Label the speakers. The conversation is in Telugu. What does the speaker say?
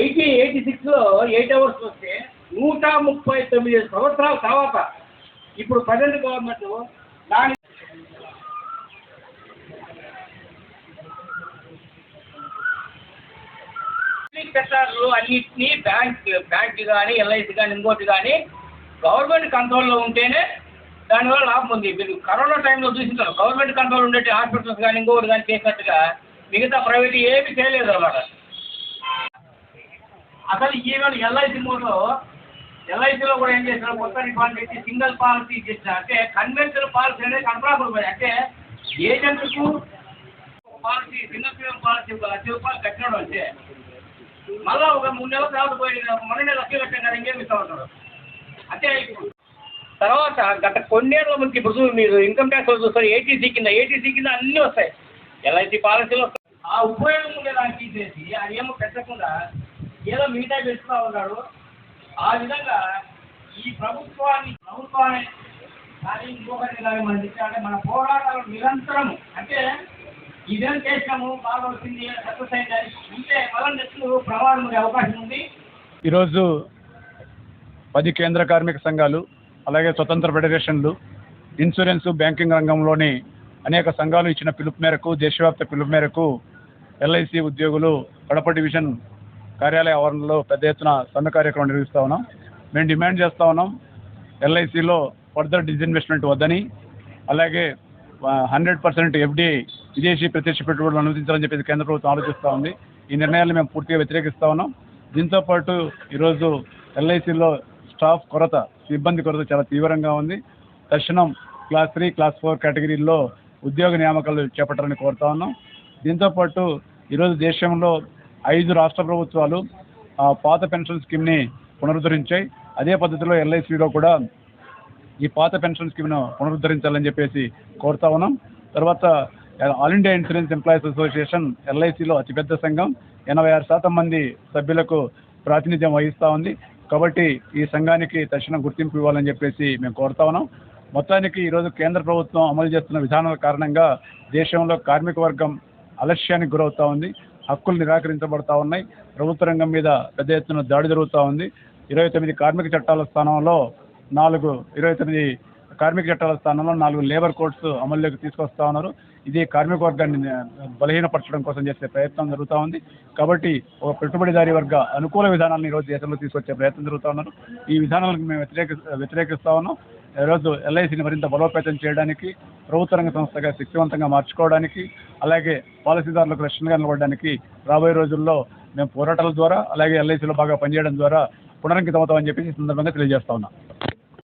Speaker 1: 86లో 8 అవర్స్ వస్తే 139 సంవత్సరాల తర్వాత ఇప్పుడు ప్రజెంట్ గవర్నమెంట్ దాని సెక్టార్లు అన్నింటినీ బ్యాంక్ కానీ ఎల్ఐసి కానీ ఇంకోటి కానీ గవర్నమెంట్ కంట్రోల్లో ఉంటేనే దానివల్ల లాభం ఉంది. మీరు కరోనా టైంలో చూసింటారు, గవర్నమెంట్ కంట్రోల్ ఉండే హాస్పిటల్స్ కానీ ఇంకోటి కానీ చేసినట్టుగా మిగతా ప్రైవేట్ ఏమీ చేయలేదు అన్నమాట. అసలు ఈవెన్ ఎల్ఐసిలో కూడా ఏం చేశారు, కొత్త రిఫార్మ్ పెట్టి సింగిల్ పాలసీ చేసిన అంటే కన్వెన్షనల్ పాలసీ అనేది కనపడకూడదు. అంటే ఏజెంట్కు పాలసీ సింగిల్ ప్రీమియం పాలసీ ₹1,00,000 కట్టడం అంటే మళ్ళీ ఒక 3 నెలల తర్వాత పోయి మొన్ననే లక్షలు కట్టాం కదా ఇంకేం ఇస్తా ఉంటారు. అంటే తర్వాత గత కొన్నేళ్ళ ముందుకి ఇప్పుడు మీరు ఇన్కమ్ ట్యాక్స్లో చూస్తారు, ఏటీసీ కింద అన్నీ వస్తాయి, ఎల్ఐసి పాలసీలు వస్తాయి. ఆ ఉపయోగం ఉండేదాన్ని తీసేసి అది ఏమో పెట్టకుండా ఏదో మిగతా పెట్టుకున్నా ఉన్నాడు. ఆ విధంగా ఈ ప్రభుత్వాన్ని కానీ ఇంకొకటి కానీ మనం అంటే మన పోరాటాలు నిరంతరం అంటే ఇదేం చేసినాము బాగా వచ్చింది సక్సెస్ అయింది ఉంటే మళ్ళీ నెక్స్ట్ ప్రమాదం ఉండే అవకాశం ఉంది.
Speaker 2: ఈరోజు 10 కేంద్ర కార్మిక సంఘాలు, అలాగే స్వతంత్ర ఫెడరేషన్లు, ఇన్సూరెన్స్, బ్యాంకింగ్ రంగంలోని అనేక సంఘాలు ఇచ్చిన పిలుపు మేరకు, దేశవ్యాప్త పిలుపు మేరకు ఎల్ఐసి ఉద్యోగులు కడప డివిజన్ కార్యాలయ ఆవరణలో పెద్ద ఎత్తున సమ్మె కార్యక్రమం నిర్వహిస్తూ ఉన్నాం. మేము డిమాండ్ చేస్తూ ఉన్నాం, ఎల్ఐసిలో ఫర్దర్ డిస్ఇన్వెస్ట్మెంట్ వద్దని, అలాగే 100% ఎఫ్డీఐ విదేశీ ప్రత్యక్ష పెట్టుబడులు అనుమతించాలని చెప్పేసి కేంద్ర ప్రభుత్వం ఆలోచిస్తూ ఉంది. ఈ నిర్ణయాలను మేము పూర్తిగా వ్యతిరేకిస్తూ ఉన్నాం. దీంతోపాటు ఈరోజు ఎల్ఐసిలో స్టాఫ్ కొరత, సిబ్బంది కొరత చాలా తీవ్రంగా ఉంది. తక్షణం క్లాస్ 3, క్లాస్ 4 కేటగిరీల్లో ఉద్యోగ నియామకాలు చేపట్టాలని కోరుతా ఉన్నాం. దీంతోపాటు ఈరోజు దేశంలో 5 రాష్ట్ర ప్రభుత్వాలు పాత పెన్షన్ స్కీమ్ని పునరుద్ధరించాయి. అదే పద్ధతిలో ఎల్ఐసిలో కూడా ఈ పాత పెన్షన్ స్కీమ్ను పునరుద్ధరించాలని చెప్పేసి కోరుతా ఉన్నాం. తర్వాత all India insurance employees association ఎల్ఐసిలో అతిపెద్ద సంఘం, 86% మంది సభ్యులకు ప్రాతినిధ్యం వహిస్తూ ఉంది. కాబట్టి ఈ సంఘానికి తక్షణం గుర్తింపు ఇవ్వాలని చెప్పేసి మేము కోరుతా ఉన్నాం. మొత్తానికి ఈరోజు కేంద్ర ప్రభుత్వం అమలు చేస్తున్న విధానాల కారణంగా దేశంలో కార్మిక వర్గం అలక్ష్యానికి గురవుతూ ఉంది, హక్కులు నిరాకరించబడతా ఉన్నాయి, ప్రభుత్వ రంగం మీద పెద్ద ఎత్తున దాడి జరుగుతూ ఉంది. 29 కార్మిక చట్టాల స్థానంలో 4 లేబర్ కోడ్స్ అమల్లోకి తీసుకొస్తా ఉన్నారు. ఇది కార్మిక వర్గాన్ని బలహీనపరచడం కోసం చేసే ప్రయత్నం జరుగుతూ ఉంది. కాబట్టి ఒక పెట్టుబడిదారీ వర్గ అనుకూల విధానాలను ఈరోజు దేశంలో తీసుకొచ్చే ప్రయత్నం జరుగుతూ ఉన్నారు. ఈ విధానాలకు మేము వ్యతిరేకిస్తూ ఉన్నాం. ఈరోజు ఎల్ఐసిని మరింత బలోపేతం చేయడానికి, ప్రభుత్వ రంగ సంస్థగా శక్తివంతంగా మార్చుకోవడానికి, అలాగే పాలసీదారులకు రక్షణగా నిలబడడానికి రాబోయే రోజుల్లో మేము పోరాటాల ద్వారా, అలాగే ఎల్ఐసిలో బాగా పనిచేయడం ద్వారా పునరంకితం అవుతామని చెప్పేసి ఈ సందర్భంగా తెలియజేస్తా ఉన్నాం.